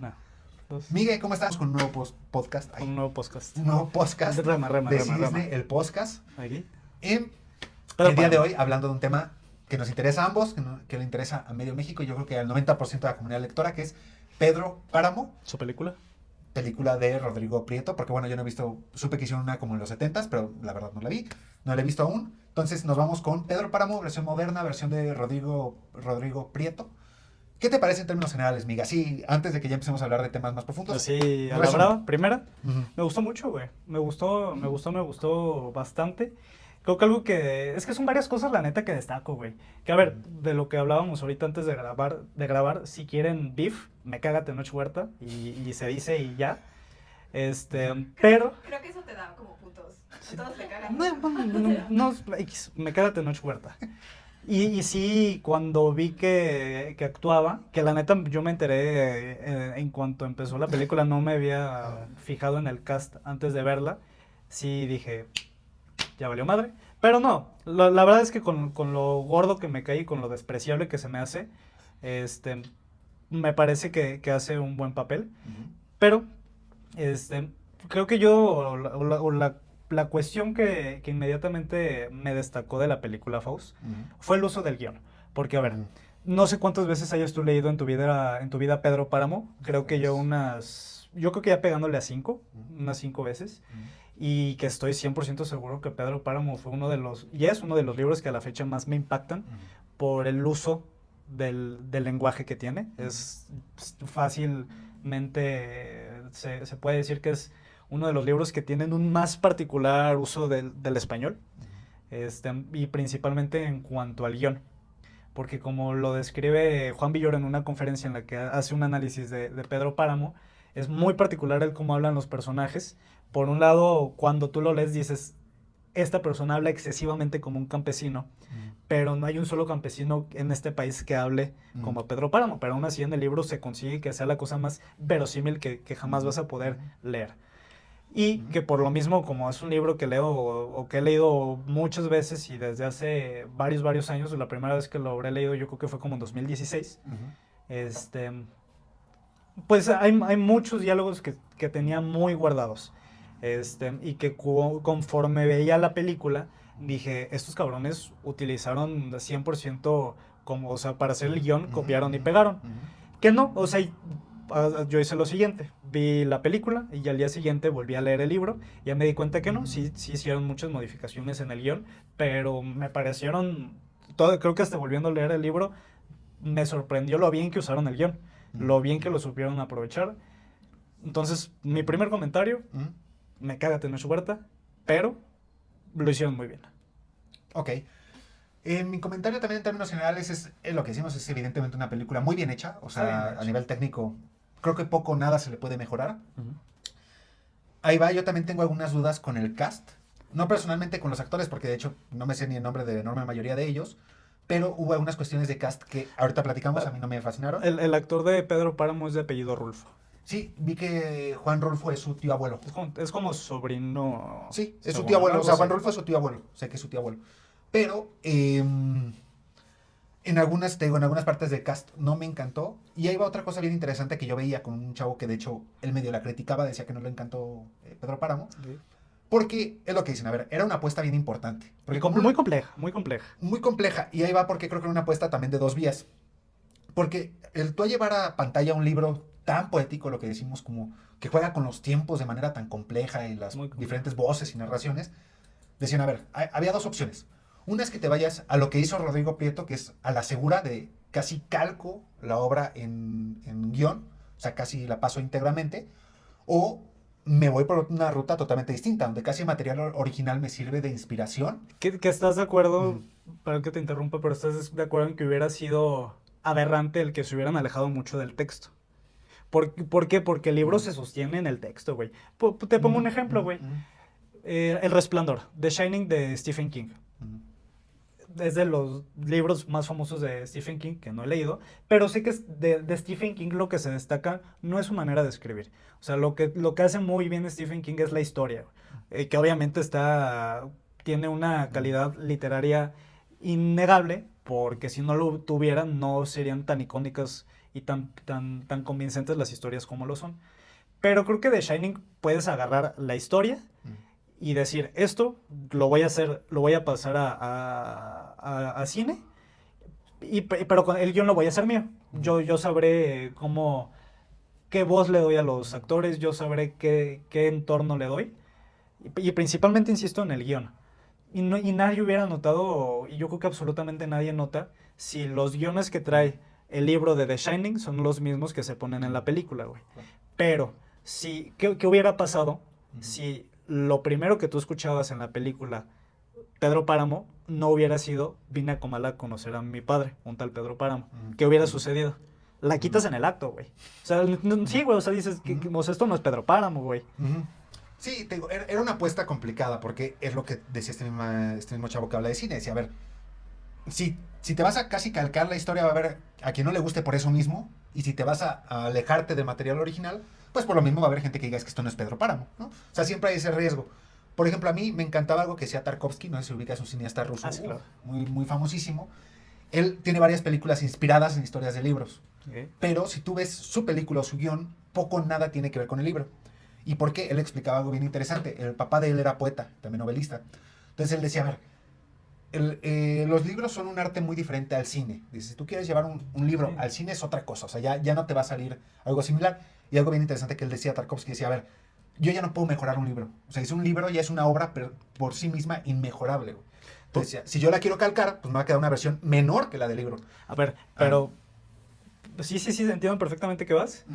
No. Dos. Miguel, ¿cómo estás? Con un nuevo podcast. Un nuevo podcast. Un nuevo podcast Rema, de Disney, el podcast. Aquí. Y Pero el día de para- hoy, hablando de un tema que nos interesa a ambos, que le interesa a medio México, y yo creo que al 90% de la comunidad lectora, que es Pedro Páramo, ¿Su película? película de Rodrigo Prieto, porque bueno, yo no he visto, supe que hicieron una como en los 70s, pero la verdad no la vi, no la he visto aún. Entonces nos vamos con Pedro Páramo, versión moderna, versión de Rodrigo Prieto. ¿Qué te parece en términos generales, Miga? Sí, antes de que ya empecemos a hablar de temas más profundos. Así, a la resumen. brava, primera. Ujú. Me gustó mucho, güey. Me gustó bastante. Creo que algo que... Es que son varias cosas, la neta, que destaco, güey. Que a ver, de lo que hablábamos ahorita antes de grabar, si quieren beef, me caga Tenoch Huerta y se dice y ya. Pero... Creo que eso te da como puntos. Sí. A todos le cagan. No, X, me caga Tenoch Huerta. Y sí, cuando vi que actuaba, que la neta yo me enteré en cuanto empezó la película, no me había fijado en el cast antes de verla, sí dije, ya valió madre. Pero no, la verdad es que con lo gordo que me cae y con lo despreciable que se me hace, me parece que hace un buen papel. Pero, creo que yo, la cuestión que inmediatamente me destacó de la película Faust fue el uso del guión. Porque, a ver, no sé cuántas veces hayas tú leído en tu vida Pedro Páramo. Creo que yo creo que ya pegándole a 5, unas 5 veces. Y que estoy 100% seguro que Pedro Páramo fue y es uno de los libros que a la fecha más me impactan por el uso del lenguaje que tiene. Es fácilmente, se puede decir que es uno de los libros que tienen un más particular uso del español, y principalmente en cuanto al guión. Porque como lo describe Juan Villoro en una conferencia en la que hace un análisis de Pedro Páramo, es muy particular el cómo hablan los personajes. Por un lado, cuando tú lo lees dices, esta persona habla excesivamente como un campesino, pero no hay un solo campesino en este país que hable como Pedro Páramo, pero aún así en el libro se consigue que sea la cosa más verosímil que jamás vas a poder leer. Y que por lo mismo, como es un libro que leo o que he leído muchas veces y desde hace varios años, la primera vez que lo habré leído yo creo que fue como en 2016, pues hay muchos diálogos que tenía muy guardados. Y que conforme veía la película, dije, estos cabrones utilizaron 100% como, o sea, para hacer el guión, copiaron y pegaron. Que no, o sea, yo hice lo siguiente, vi la película y al día siguiente volví a leer el libro y ya me di cuenta que no, sí hicieron muchas modificaciones en el guión, pero me parecieron, creo que hasta volviendo a leer el libro, me sorprendió lo bien que usaron el guión, lo bien que lo supieron aprovechar. Entonces, mi primer comentario, me caga Tenoch Huerta, pero lo hicieron muy bien. Ok. Mi comentario también en términos generales es lo que decimos, es evidentemente una película muy bien hecha, o sea, a nivel técnico, creo que poco o nada se le puede mejorar. Ahí va, yo también tengo algunas dudas con el cast, no personalmente con los actores, porque de hecho no me sé ni el nombre de la enorme mayoría de ellos, pero hubo algunas cuestiones de cast que ahorita platicamos, a mí no me fascinaron. El actor de Pedro Páramo es de apellido Rulfo. Sí, vi que Juan Rulfo es su tío abuelo. Es como sobrino. Sí, es su segundo, tío abuelo, o sea, algo Juan así. Rulfo es su tío abuelo, sé que es su tío abuelo. Pero en algunas, te digo, en algunas partes del cast no me encantó. Y ahí va otra cosa bien interesante que yo veía con un chavo que de hecho él medio la criticaba, decía que no le encantó Pedro Páramo. Sí. Porque es lo que dicen, a ver, era una apuesta bien importante. Porque Muy compleja, muy compleja. muy compleja. Y ahí va porque creo que era una apuesta también de dos vías. Porque el tú a llevar a pantalla un libro tan poético, lo que decimos como que juega con los tiempos de manera tan compleja y las Muy compleja. diferentes voces y narraciones, decían, a ver, había dos opciones. Una es que te vayas a lo que hizo Rodrigo Prieto, que es a la segura de casi calco la obra en guión, o sea, casi la paso íntegramente, o me voy por una ruta totalmente distinta, donde casi el material original me sirve de inspiración. ¿Que estás de acuerdo, Ujú. perdón que te interrumpa, pero estás de acuerdo en que hubiera sido aberrante el que se hubieran alejado mucho del texto? ¿Por qué? Porque el libro se sostiene en el texto, güey. Te pongo un ejemplo, güey. El Resplandor, The Shining de Stephen King. Es de los libros más famosos de Stephen King, que no he leído, pero sé que de Stephen King lo que se destaca no es su manera de escribir. O sea, lo que hace muy bien Stephen King es la historia, que obviamente tiene una calidad literaria innegable, porque si no lo tuvieran no serían tan icónicas y tan convincentes las historias como lo son. Pero creo que de Shining puedes agarrar la historia y decir, esto lo voy a pasar a cine, pero con el guión lo voy a hacer mío. Yo sabré qué voz le doy a los actores, yo sabré qué entorno le doy. Y principalmente insisto en el guión. Y nadie hubiera notado, y yo creo que absolutamente nadie nota, si los guiones que trae el libro de The Shining son los mismos que se ponen en la película, güey. Pero, ¿qué hubiera pasado si lo primero que tú escuchabas en la película, Pedro Páramo, no hubiera sido, vine a Comala a conocer a mi padre, un tal Pedro Páramo? ¿Qué hubiera sucedido? La quitas en el acto, güey. O sea, sí, güey, o sea, dices, o sea, esto no es Pedro Páramo, güey. Sí, te digo, era una apuesta complicada porque es lo que decía este mismo chavo que habla de cine. Decía, a ver, si te vas a casi calcar la historia, va a haber a quien no le guste por eso mismo. Y si te vas a alejarte del material original, pues por lo mismo va a haber gente que diga es que esto no es Pedro Páramo, ¿no? O sea, siempre hay ese riesgo. Por ejemplo, a mí me encantaba algo que decía Tarkovsky, no sé si ubicas, un cineasta ruso, sí, claro. muy, muy famosísimo. Él tiene varias películas inspiradas en historias de libros. Okay. Pero si tú ves su película o su guión, poco o nada tiene que ver con el libro. ¿Y por qué? Él explicaba algo bien interesante. El papá de él era poeta, también novelista. Entonces él decía, a ver, los libros son un arte muy diferente al cine. Dice, si tú quieres llevar un libro al cine es otra cosa. O sea, ya no te va a salir algo similar. Y algo bien interesante que él decía, Tarkovsky, decía, a ver, yo ya no puedo mejorar un libro. O sea, es un libro, ya es una obra por sí misma inmejorable. Entonces decía, si yo la quiero calcar, pues me va a quedar una versión menor que la del libro. A ver, pero... Sí, entiendo perfectamente qué vas.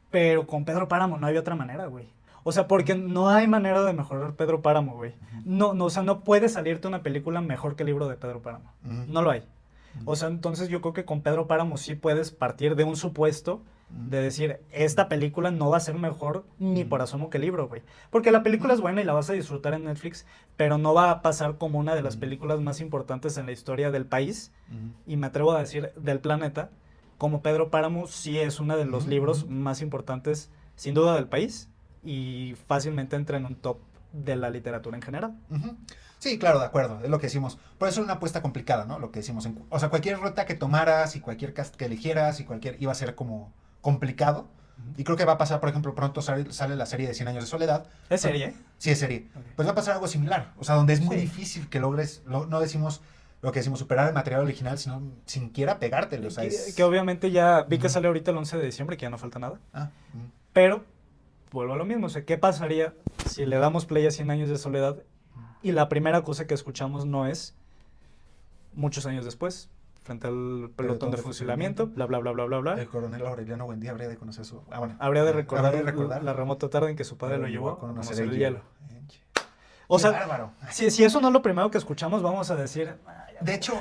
Pero con Pedro Páramo no había otra manera, güey. O sea, porque no hay manera de mejorar Pedro Páramo, güey. No, o sea, no puede salirte una película mejor que el libro de Pedro Páramo. No lo hay. O sea, entonces yo creo que con Pedro Páramo sí puedes partir de un supuesto de decir, esta película no va a ser mejor ni por asomo que el libro, güey. Porque la película es buena y la vas a disfrutar en Netflix, pero no va a pasar como una de las películas más importantes en la historia del país, y me atrevo a decir del planeta, como Pedro Páramo sí es uno de los libros más importantes, sin duda, del país, y fácilmente entra en un top de la literatura en general. Sí, claro, de acuerdo, es lo que decimos. Por eso es una apuesta complicada, ¿no? Lo que decimos. O sea, cualquier ruta que tomaras y cualquier cast que eligieras iba a ser como complicado. Y creo que va a pasar, por ejemplo, pronto sale la serie de 100 años de soledad. ¿Es serie? Sí, es serie. Okay. Pues va a pasar algo similar. O sea, donde es muy difícil que logres, no decimos lo que decimos, superar el material original, sino sin quiera pegártelo. O sea, que obviamente ya vi que sale ahorita el 11 de diciembre, que ya no falta nada. Pero, vuelvo a lo mismo. O sea, ¿qué pasaría si le damos play a 100 años de soledad y la primera cosa que escuchamos no es muchos años después, frente al pelotón de fusilamiento, bla, bla, bla, bla, bla, bla? El coronel Aureliano Buendía habría de conocer su... bueno, habría de recordar la remota tarde en que su padre lo llevó a conocer el hielo. O sea, bárbaro. Si eso no es lo primero que escuchamos, vamos a decir... De hecho,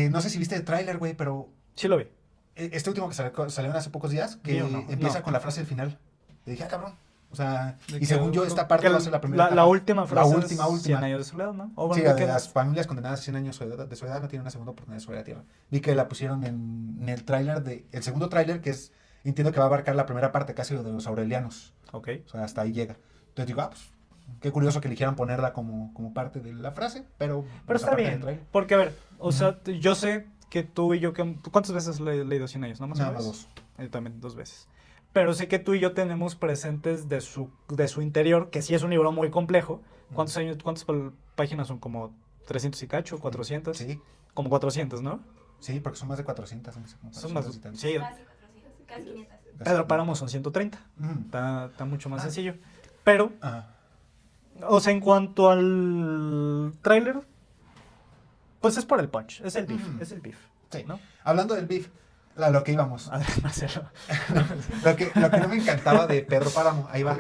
no sé si viste el tráiler, güey, pero... Sí lo vi. Este último que salió hace pocos días, que empieza con la frase del final. Le dije, cabrón. O sea, y según yo, esta parte va a ser la primera. La última frase. La última. 100 años de soledad, ¿no? Sí, de las familias condenadas a 100 años de soledad no tienen una segunda oportunidad sobre la tierra. Vi que la pusieron en el tráiler el segundo tráiler, que es, entiendo que va a abarcar la primera parte casi de los aurelianos. Ok. O sea, hasta ahí llega. Entonces digo, pues, qué curioso que eligieran ponerla como parte de la frase, pero está bien. Porque, a ver, o sea, yo sé que tú y yo, ¿cuántas veces he leído 100 años? Nada más 2. Yo también 2 veces. Pero sé que tú y yo tenemos presentes de su interior, que sí es un libro muy complejo. ¿Cuántas páginas son? ¿Como 300 y cacho? ¿400? Sí. Como 400, ¿no? Sí, porque son más de 400. Son más, sí. Casi 500. Pedro Páramo son 130. Está mucho más sencillo. Pero, o sea, en cuanto al tráiler, pues es por el punch, es el beef, Sí, ¿no? Hablando del beef, lo que íbamos. A ver, Marcelo. lo que no me encantaba de Pedro Páramo, ahí va.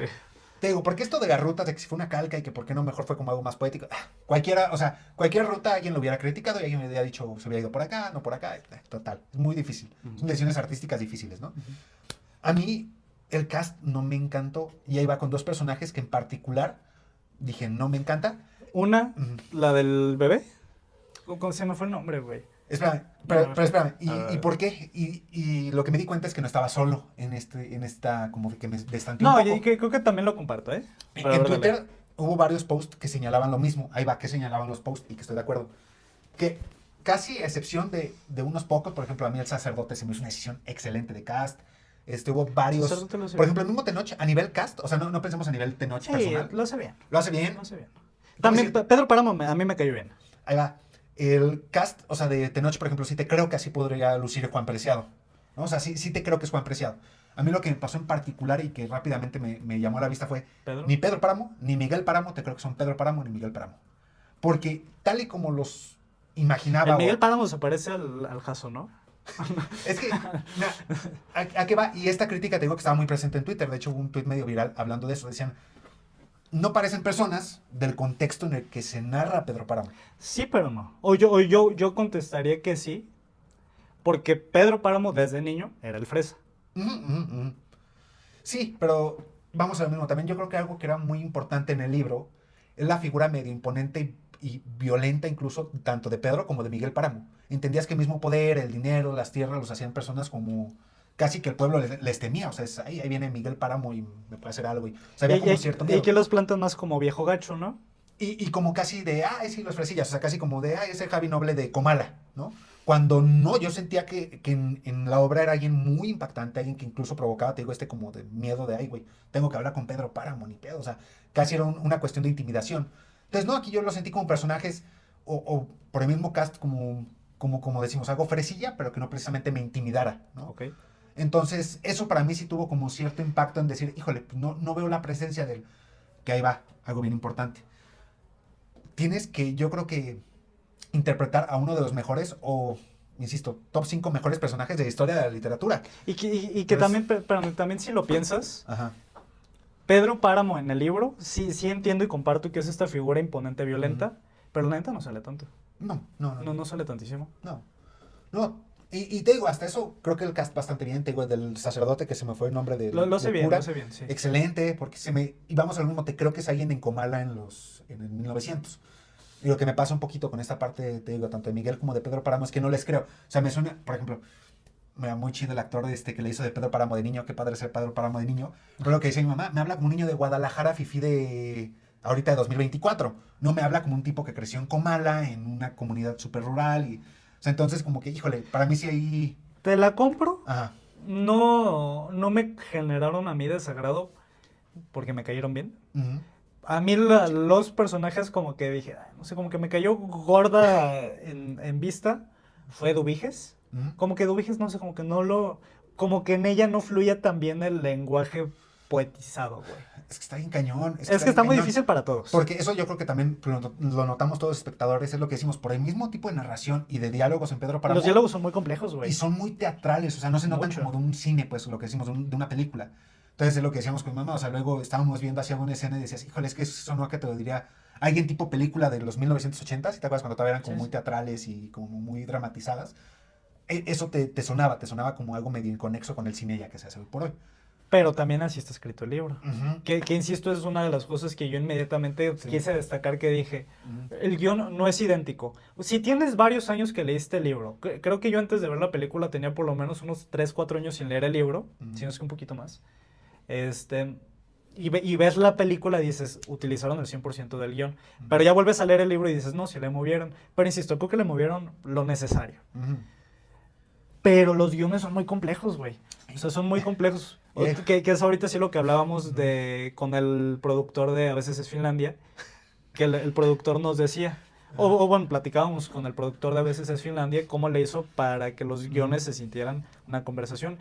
Te digo, ¿por qué esto de las rutas, de que si fue una calca y que por qué no mejor fue como algo más poético? Cualquier ruta alguien lo hubiera criticado y alguien le hubiera dicho, se hubiera ido por acá, no por acá. Total, es muy difícil. Son decisiones artísticas difíciles, ¿no? A mí, el cast no me encantó y ahí va con 2 personajes que en particular dije, no me encanta. Una, la del bebé. ¿Cómo se me fue el nombre, güey? Espérame, pero espérame. ¿Y por qué? Y lo que me di cuenta es que no estaba solo en esta, como que me destanteé un poco. No, y creo que también lo comparto, ¿eh? En Twitter hubo varios posts que señalaban lo mismo. Ahí va, que señalaban los posts y que estoy de acuerdo. Que casi a excepción de unos pocos, por ejemplo, a mí El Sacerdote se me hizo una decisión excelente de cast. Hubo varios. Sacerdote lo hace Por bien. ejemplo, el mismo Tenoch, a nivel cast, o sea, no pensemos a nivel Tenoch Sí, personal. lo hace bien. Lo hace bien. Lo hace bien. ¿Cómo También decir? Pedro Páramo a mí me cayó bien. Ahí va. El cast, o sea, de Tenoch, por ejemplo, sí te creo que así podría lucir Juan Preciado, ¿no? O sea, sí te creo que es Juan Preciado. A mí lo que me pasó en particular y que rápidamente me llamó a la vista fue Pedro. ni Pedro Páramo, ni Miguel Páramo, te creo que son Pedro Páramo ni Miguel Páramo. Porque tal y como los imaginaba... El Miguel o- Páramo se parece al Jaso, ¿no? Es que, mira, ¿a qué va? Y esta crítica te digo que estaba muy presente en Twitter. De hecho, hubo un tweet medio viral hablando de eso. Decían, no parecen personas del contexto en el que se narra Pedro Páramo. Sí, pero no. O yo contestaría que sí, porque Pedro Páramo desde niño era el fresa. Sí, pero vamos a lo mismo. También yo creo que algo que era muy importante en el libro es la figura medio imponente y violenta incluso tanto de Pedro como de Miguel Páramo. Entendías que el mismo poder, el dinero, las tierras los hacían personas como casi que el pueblo les temía. O sea, ahí viene Miguel Páramo y me puede hacer algo. O sea, había como cierto Y miedo. que los plantan más como viejo gacho, ¿no? Y como casi de, sí, los fresillas, o sea, casi como de, es el Javi Noble de Comala, ¿no? Cuando no, yo sentía que en la obra era alguien muy impactante, alguien que incluso provocaba, te digo, como de miedo de, güey, tengo que hablar con Pedro Páramo, ni pedo, o sea, casi era una cuestión de intimidación. Entonces, no, aquí yo lo sentí como personajes, o por el mismo cast, como decimos, algo fresilla, pero que no precisamente me intimidara, ¿no? Ok. Entonces, eso para mí sí tuvo como cierto impacto en decir, híjole, pues no veo la presencia del, que ahí va, algo bien importante. Tienes que, yo creo que, interpretar a uno de los mejores o, insisto, top 5 mejores personajes de la historia de la literatura. Y que Pues- también, pero también si lo piensas, Ajá. Pedro Páramo en el libro, sí entiendo y comparto que es esta figura imponente, violenta, pero la neta no sale tanto. No sale tantísimo. No. Y te digo, hasta eso creo que el cast bastante bien. Te digo, el del sacerdote que se me fue el nombre de Lo sé de bien, cura. lo sé bien, sí. Excelente, porque y vamos al mismo, te creo que es alguien en Comala en el 1900. Y lo que me pasa un poquito con esta parte, te digo, tanto de Miguel como de Pedro Páramo, es que no les creo. O sea, me suena, por ejemplo, mira, muy chido el actor que le hizo de Pedro Páramo de niño, qué padre ser Pedro Páramo de niño. Pero lo que dice mi mamá, me habla como un niño de Guadalajara, fifí de ahorita de 2024. No me habla como un tipo que creció en Comala, en una comunidad súper rural. O sea, entonces como que, híjole, para mí sí ahí... Te la compro, Ajá. no me generaron a mí desagrado porque me cayeron bien. Ujú. A mí los personajes como que dije, ay, no sé, como que me cayó gorda en vista, fue Dubiges. Ujú. Como que Dubiges, no sé, como que en ella no fluía tan bien el lenguaje poetizado, güey. Es que está bien cañón. Es que bien está muy cañón. difícil para todos. Porque eso yo creo que también lo notamos todos los espectadores, es lo que decimos, por el mismo tipo de narración y de diálogos en Pedro Páramo. Los diálogos son muy complejos, Y güey. son muy teatrales, o sea, no se notan Mucho. como de un cine, pues, lo que decimos, de una película. Entonces es lo que decíamos con mi mamá, o sea, luego estábamos viendo hacia una escena y decías, híjole, es que eso no, que te lo diría alguien tipo película de los 1980, si te acuerdas cuando todavía eran como Sí, muy sí. teatrales y como muy dramatizadas. Eso te sonaba como algo medio inconexo con el cine ya que se hace hoy por hoy. Pero también así está escrito el libro. Ujú. Que insisto, es una de las cosas que yo inmediatamente Sí. quise destacar, que dije, Ujú. el guión no es idéntico. Si tienes varios años que leíste el libro, creo que yo antes de ver la película tenía por lo menos unos 3, 4 años sin leer el libro, Ujú. si no es que un poquito más. Y ves la película y dices, utilizaron el 100% del guión. Ujú. Pero ya vuelves a leer el libro y dices, no, si le movieron. Pero insisto, creo que le movieron lo necesario. Ujú. Pero los guiones son muy complejos, güey. O sea, son muy complejos. Que es ahorita sí lo que hablábamos con el productor de A veces es Finlandia, que el productor nos decía, o bueno, platicábamos con el productor de A veces es Finlandia, cómo le hizo para que los guiones se sintieran una conversación.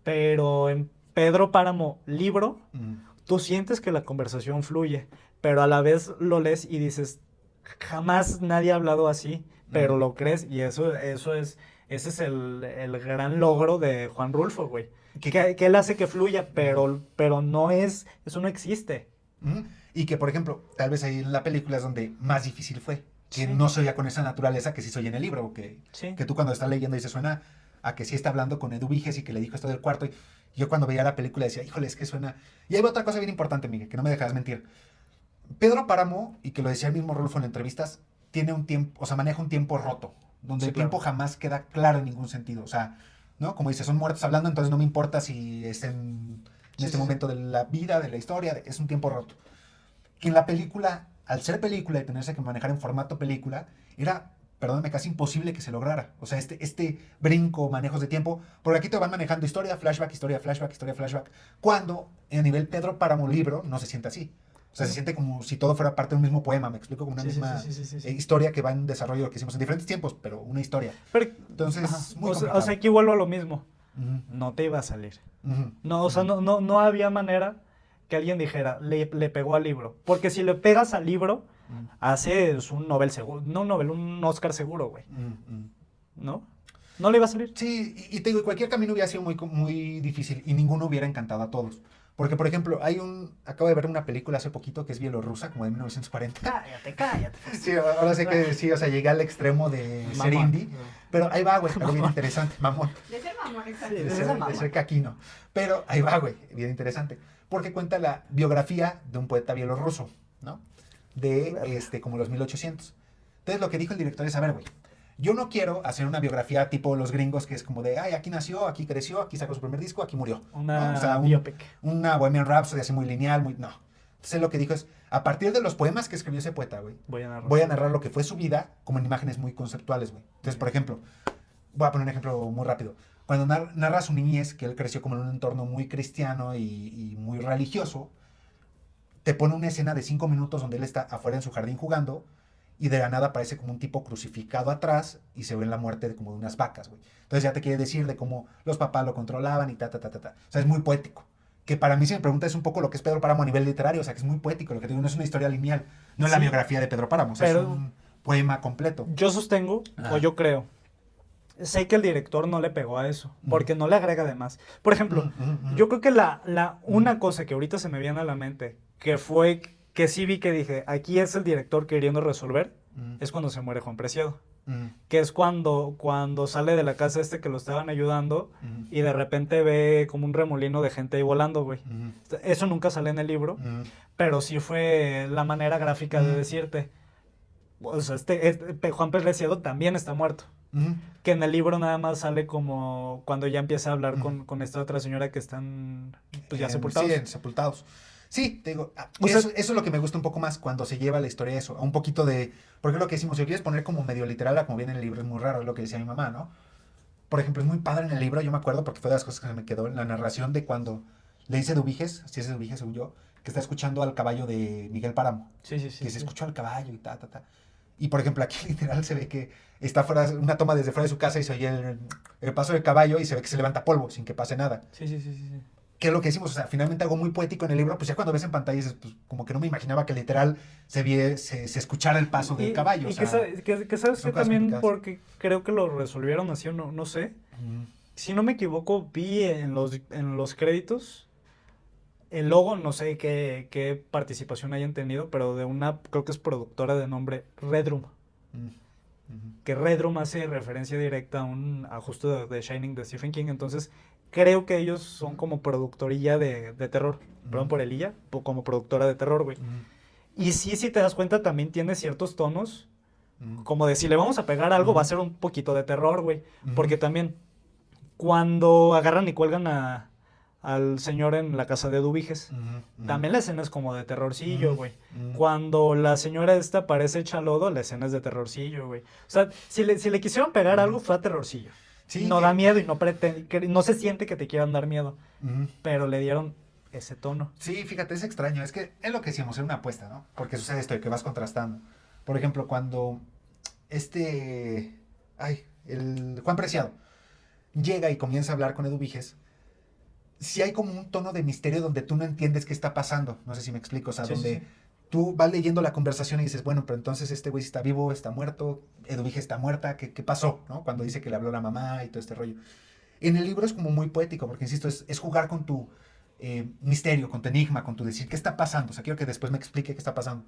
Pero en Pedro Páramo, libro, Ujú. tú sientes que la conversación fluye, pero a la vez lo lees y dices, jamás nadie ha hablado así, pero Ujú. lo crees, y ese es el gran logro de Juan Rulfo, güey. Que él hace que fluya, pero no eso no existe. Ujú. Y que, por ejemplo, tal vez ahí en la película es donde más difícil fue. Que Sí. no se oía con esa naturaleza que sí se oye en el libro. Sí. Que tú cuando estás leyendo dices, suena a que sí está hablando con Edu Viges y que le dijo esto del cuarto. Y yo cuando veía la película decía, híjole, es que suena... Y hay otra cosa bien importante, Miguel, que no me dejas mentir. Pedro Páramo, y que lo decía el mismo Rolfo en entrevistas, tiene un tiempo, o sea, maneja un tiempo roto, donde Sí, el tiempo claro. jamás queda claro en ningún sentido. O sea, ¿no? Como dice, son muertos hablando, entonces no me importa si es en Sí, este sí, sí. momento de la vida, de la historia, es un tiempo roto. Que en la película, al ser película y tenerse que manejar en formato película, era perdóname, casi imposible que se lograra. O sea, este brinco, manejos de tiempo, porque aquí te van manejando historia, flashback, historia, flashback, historia, flashback, cuando a nivel Pedro Páramo libro no se siente así. O sea, se siente como si todo fuera parte de un mismo poema, me explico, como una misma historia que va en desarrollo, lo que hicimos en diferentes tiempos, pero una historia. Pero, entonces, muy o sea, aquí vuelvo a lo mismo. No te iba a salir. No, o sea, no había manera que alguien dijera, le pegó al libro. Porque si le pegas al libro, haces un Nobel seguro, no un Nobel, un Oscar seguro, güey. ¿No? No le iba a salir. Sí, y te digo, cualquier camino hubiera sido muy difícil y ninguno hubiera encantado a todos. Porque, por ejemplo, acabo de ver una película hace poquito que es bielorrusa, como de 1940. Cállate. Sí, ahora sé que sí, o sea, llegué al extremo de ser indie. Pero ahí va, güey, algo bien interesante, mamón. De ser mamón, exacto. De ser caquino. Pero ahí va, güey, bien interesante. Porque cuenta la biografía de un poeta bielorruso, ¿no? De como los 1800. Entonces lo que dijo el director es, a ver, güey, yo no quiero hacer una biografía tipo los gringos que es como de, ay, aquí nació, aquí creció, aquí sacó su primer disco, aquí murió. Una ¿no? O sea, biopic. Una Bohemian Rhapsody así muy lineal, no. Entonces lo que dijo es, a partir de los poemas que escribió ese poeta, güey, voy a narrar lo que fue su vida como en imágenes muy conceptuales, güey. Entonces, por ejemplo, voy a poner un ejemplo muy rápido. Cuando narra su niñez, que él creció como en un entorno muy cristiano y muy religioso, te pone una escena de 5 minutos donde él está afuera en su jardín jugando y de la nada aparece como un tipo crucificado atrás y se ve la muerte como de unas vacas, güey. Entonces ya te quiere decir de cómo los papás lo controlaban y ta. O sea, es muy poético. Que para mí, si me preguntas, es un poco lo que es Pedro Páramo a nivel literario. O sea, que es muy poético. Lo que te digo, no es una historia lineal. No es la biografía de Pedro Páramo. O sea, es un poema completo. Yo sostengo, o yo creo, sé que el director no le pegó a eso, porque no le agrega de más. Por ejemplo, yo creo que una cosa que ahorita se me viene a la mente, que fue que sí vi que dije, aquí es el director queriendo resolver, es cuando se muere Juan Preciado. Que es cuando sale de la casa que lo estaban ayudando y de repente ve como un remolino de gente ahí volando, güey. Eso nunca sale en el libro, pero sí fue la manera gráfica de decirte. O sea, Juan Preciado también está muerto. Que en el libro nada más sale como cuando ya empieza a hablar con esta otra señora que están pues ya sepultados. Sí, sepultados. Sí, te digo, eso es lo que me gusta un poco más cuando se lleva la historia a eso, a un poquito de, porque lo que decimos, si lo quieres poner como medio literal, como viene en el libro, es muy raro, es lo que decía mi mamá, ¿no? Por ejemplo, es muy padre en el libro, yo me acuerdo porque fue de las cosas que se me quedó en la narración de cuando le dice Eduviges, si es Eduviges según yo, que está escuchando al caballo de Miguel Páramo. Sí. Que se escuchó al caballo y ta. Y por ejemplo, aquí literal se ve que está fuera, una toma desde fuera de su casa y se oye el paso del caballo y se ve que se levanta polvo sin que pase nada. Sí. Que es lo que decimos, o sea, finalmente algo muy poético en el libro, pues ya cuando ves en pantalla dices, pues como que no me imaginaba que literal se escuchara el paso del caballo. Y que sabes que también porque creo que lo resolvieron así o no sé. Si no me equivoco, vi en los créditos el logo, no sé qué participación hayan tenido, pero de una, creo que es productora de nombre Red Room. Que Red Room hace referencia directa a un ajuste de Shining de Stephen King, entonces creo que ellos son como productorilla de terror, perdón por el illa, como productora de terror, güey. Y sí, si te das cuenta, también tiene ciertos tonos, como de si le vamos a pegar algo, va a ser un poquito de terror, güey. Porque también, cuando agarran y cuelgan al señor en la casa de Eduviges, también la escena es como de terrorcillo, güey. Cuando la señora esta aparece hecha lodo, la escena es de terrorcillo, güey. O sea, si le quisieron pegar algo, fue a terrorcillo. Sí, no da miedo y no se siente que te quieran dar miedo. Pero le dieron ese tono. Sí, fíjate, es extraño. Es que es lo que decíamos, es una apuesta, ¿no? Porque sucede esto de que vas contrastando. Por ejemplo, cuando el Juan Preciado llega y comienza a hablar con Eduviges, sí hay como un tono de misterio donde tú no entiendes qué está pasando. No sé si me explico. O sea, donde tú vas leyendo la conversación y dices, bueno, pero entonces este güey está vivo, está muerto, Eduviges está muerta, ¿qué pasó? ¿No? Cuando dice que le habló la mamá y todo este rollo. En el libro es como muy poético, porque insisto, es jugar con tu misterio, con tu enigma, con tu decir, ¿qué está pasando? O sea, quiero que después me explique qué está pasando.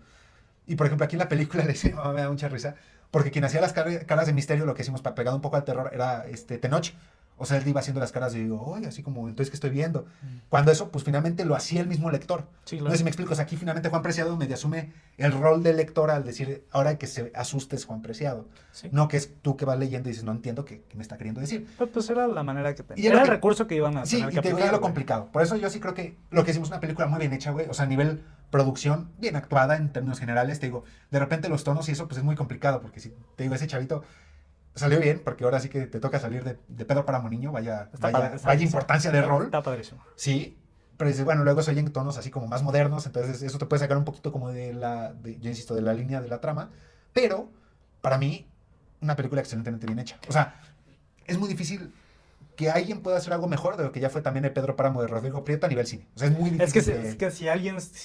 Y por ejemplo, aquí en la película me da mucha risa, porque quien hacía las caras de misterio, lo que hicimos para pegar un poco al terror, era Tenoch. O sea, él iba haciendo las caras de, oye, así como, entonces, ¿qué estoy viendo? Cuando eso, pues, finalmente lo hacía el mismo lector. Sí, No claro. sé si me explico. O sea, aquí finalmente Juan Preciado medio asume el rol del lector al decir, ahora que se asuste es Juan Preciado. Sí. No que es tú que vas leyendo y dices, no entiendo qué me está queriendo decir. Pero pues era la manera que Y tenía. es Era lo el que- recurso que iban a Sí, tener y que te digo, ya aplicar, lo güey. complicado. Por eso yo sí creo que lo que hicimos es una película muy bien hecha, güey. O sea, a nivel producción, bien actuada en términos generales. Te digo, de repente los tonos y eso, pues es muy complicado. Porque si te digo, ese chavito salió bien, porque ahora sí que te toca salir de Pedro Páramo niño. Vaya importancia de rol. Está padrísimo. Sí. Pero dices, bueno, luego se oyen tonos así como más modernos. Entonces eso te puede sacar un poquito como yo insisto, de la línea de la trama. Pero, para mí, una película excelentemente bien hecha. O sea, es muy difícil que alguien pueda hacer algo mejor de lo que ya fue también el Pedro Páramo de Rodrigo Prieto a nivel cine. O sea, es muy Es que, difícil. es que si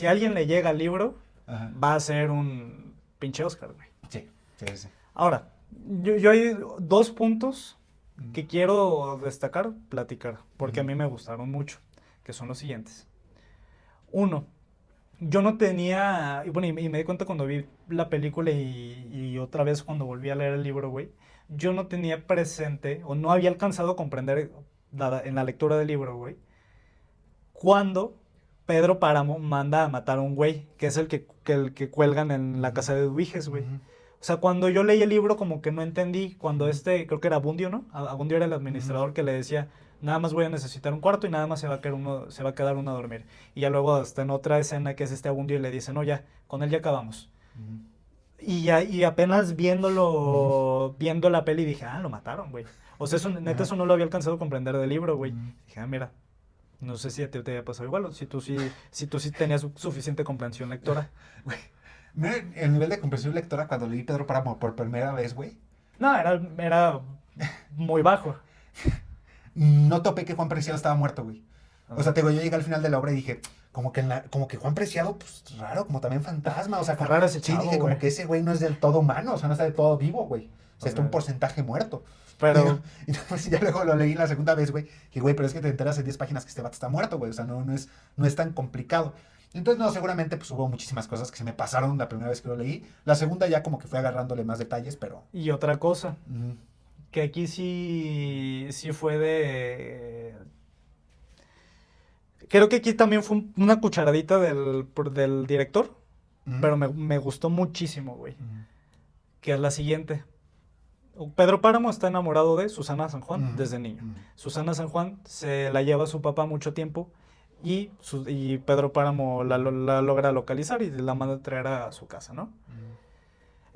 alguien le llega al libro, Ajá. va a ser un pinche Oscar, güey. Sí, sí, sí. Ahora, yo hay 2 puntos que quiero destacar, platicar, porque a mí me gustaron mucho, que son los siguientes. 1, yo no tenía, y bueno, y me di cuenta cuando vi la película y otra vez cuando volví a leer el libro, güey, yo no tenía presente, o no había alcanzado a comprender en la lectura del libro, güey, cuando Pedro Páramo manda a matar a un güey, que es el que cuelgan en la casa de Duiges, güey. Ujú. O sea, cuando yo leí el libro como que no entendí, cuando creo que era Abundio, ¿no? Abundio era el administrador que le decía, nada más voy a necesitar un cuarto y nada más se va a quedar uno a dormir. Y ya luego hasta en otra escena que es Abundio y le dice, no, ya, con él ya acabamos. Ujú. Y apenas viendo la peli dije, lo mataron, güey. O sea, neta, eso no lo había alcanzado a comprender del libro, güey. Ujú. Dije, mira, no sé si a ti te había pasado igual, o si tú sí tenías suficiente comprensión lectora. Mira, el nivel de comprensión lectora cuando leí Pedro Páramo por primera vez, güey. No, era muy bajo. No topé que Juan Preciado estaba muerto, güey. O sea, te digo, yo llegué al final de la obra y dije, como que Juan Preciado, pues raro, como también fantasma. O sea, Está raro ese sí, chavo, dije, como güey. que ese güey no es del todo humano, o sea, no está del todo vivo, güey. O sea, está un Ok. porcentaje muerto. Pero, Y pues ya luego lo leí la segunda vez, güey. Que, güey, pero es que te enteras en 10 páginas que este vato está muerto, güey. O sea, no es tan complicado. Entonces, no, seguramente pues hubo muchísimas cosas que se me pasaron la primera vez que lo leí. La segunda ya como que fue agarrándole más detalles, pero... y otra cosa, ujú. que aquí sí fue de... Creo que aquí también fue una cucharadita del director, Ujú. pero me gustó muchísimo, güey. Ujú. Que es la siguiente. Pedro Páramo está enamorado de Susana San Juan Ujú. desde niño. Ujú. Susana San Juan se la lleva a su papá mucho tiempo y Pedro Páramo la logra localizar y la manda a traer a su casa, ¿no?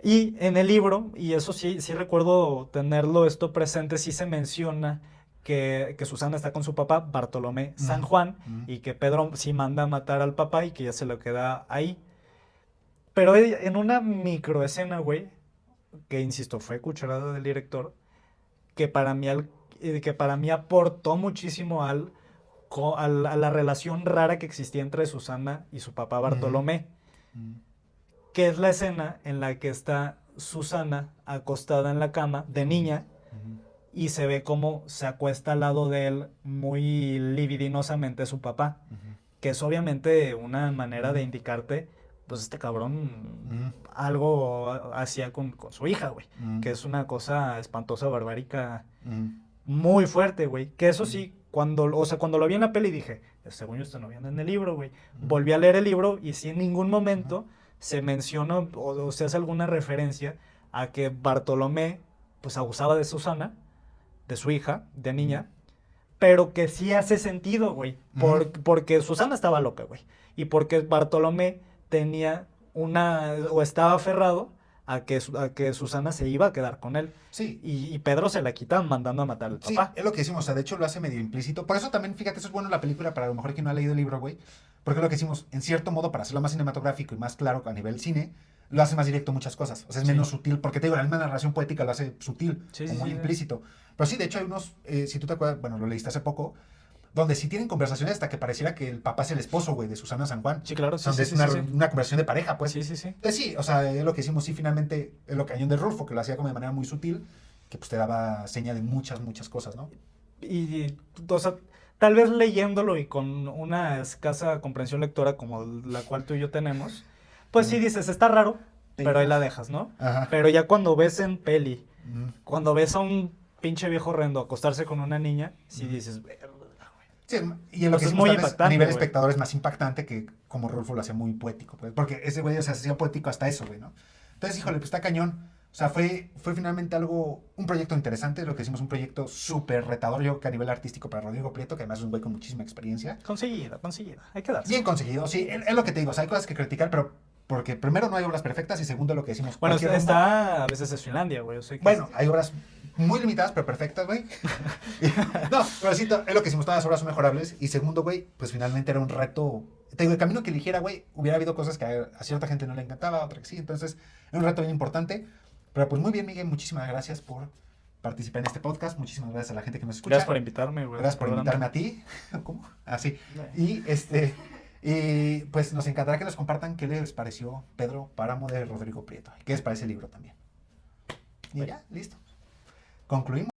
Y en el libro, y eso sí recuerdo tenerlo esto presente, sí se menciona que Susana está con su papá, Bartolomé San Juan, Ujú. y que Pedro sí manda a matar al papá y que ya se lo queda ahí. Pero en una microescena, güey, que insisto, fue cucharada del director, que para mí aportó muchísimo a la relación rara que existía entre Susana y su papá Bartolomé, Ujú. que es la escena en la que está Susana acostada en la cama de niña Ujú. y se ve cómo se acuesta al lado de él muy libidinosamente su papá, Ujú. que es obviamente una manera de indicarte, pues este cabrón Ujú. algo hacía con su hija, güey, Ujú. que es una cosa espantosa, barbárica, Ujú. muy fuerte, güey, que eso sí, cuando lo vi en la peli dije, según yo esto no viene en el libro, güey, volví a leer el libro y sí en ningún momento se menciona o se hace alguna referencia a que Bartolomé pues abusaba de Susana, de su hija, de niña, pero que sí hace sentido, güey, porque Susana estaba loca, güey, y porque Bartolomé tenía o estaba aferrado a que Susana se iba a quedar con él, Sí. y Pedro se la quita mandando a matar al Sí, papá. es lo que decimos, o sea, de hecho lo hace medio implícito. Por eso también, fíjate, eso es bueno la película para a lo mejor quien no ha leído el libro, güey. Porque es lo que decimos, en cierto modo, para hacerlo más cinematográfico y más claro a nivel cine, lo hace más directo muchas cosas. O sea, es Sí. menos sutil, porque te digo, la misma narración poética lo hace sutil, Sí, o sí, muy sí. implícito. Pero sí, de hecho hay unos, si tú te acuerdas, bueno, lo leíste hace poco, donde sí tienen conversaciones hasta que pareciera que el papá es el esposo, güey, de Susana San Juan. Sí, claro, sí, Donde sí, es sí, una, sí, sí. una conversación de pareja, pues. Sí, sí, sí. Entonces sí, o sea, es lo que hicimos, sí, finalmente, es lo cañón de Rulfo, que lo hacía como de manera muy sutil, que pues te daba seña de muchas, muchas cosas, ¿no? O sea, tal vez leyéndolo y con una escasa comprensión lectora como la cual tú y yo tenemos, pues sí dices, está raro, pero ahí la dejas, ¿no? Ajá. Pero ya cuando ves en peli, Ujú. cuando ves a un pinche viejo horrendo acostarse con una niña, si dices, "Verga, güey". Sí, y en lo que Es hicimos muy tal vez a impactante, nivel güey. espectador es más impactante que como Rulfo lo hacía muy poético, pues, porque ese güey, o sea, se hacía poético hasta eso, güey, ¿no? Entonces, híjole, pues está cañón. O sea, fue finalmente un proyecto interesante, lo que hicimos, un proyecto súper retador, yo creo que a nivel artístico para Rodrigo Prieto, que además es un güey con muchísima experiencia. Conseguida, hay que darse. Bien conseguido, sí, es lo que te digo, o sea, hay cosas que criticar, pero porque primero no hay obras perfectas y segundo lo que decimos. Bueno, cualquier rumbo- está, a veces es Finlandia, güey. Yo sé que Bueno, hay obras muy limitadas, pero perfectas, güey. No, pero sí, es lo que decimos, todas las obras son mejorables. Y segundo, güey, pues finalmente era un reto. Te digo, el camino que eligiera, güey, hubiera habido cosas que a cierta gente no le encantaba, a otra que sí. Entonces, era un reto bien importante. Pero pues muy bien, Miguel, muchísimas gracias por participar en este podcast. Muchísimas gracias a la gente que nos escucha. Gracias por invitarme, güey. Gracias por invitarme a ti. ¿Cómo? Ah, sí. Y pues nos encantará que nos compartan qué les pareció Pedro Páramo de Rodrigo Prieto. ¿Qué les parece el libro también? Y ya, listo. Concluimos.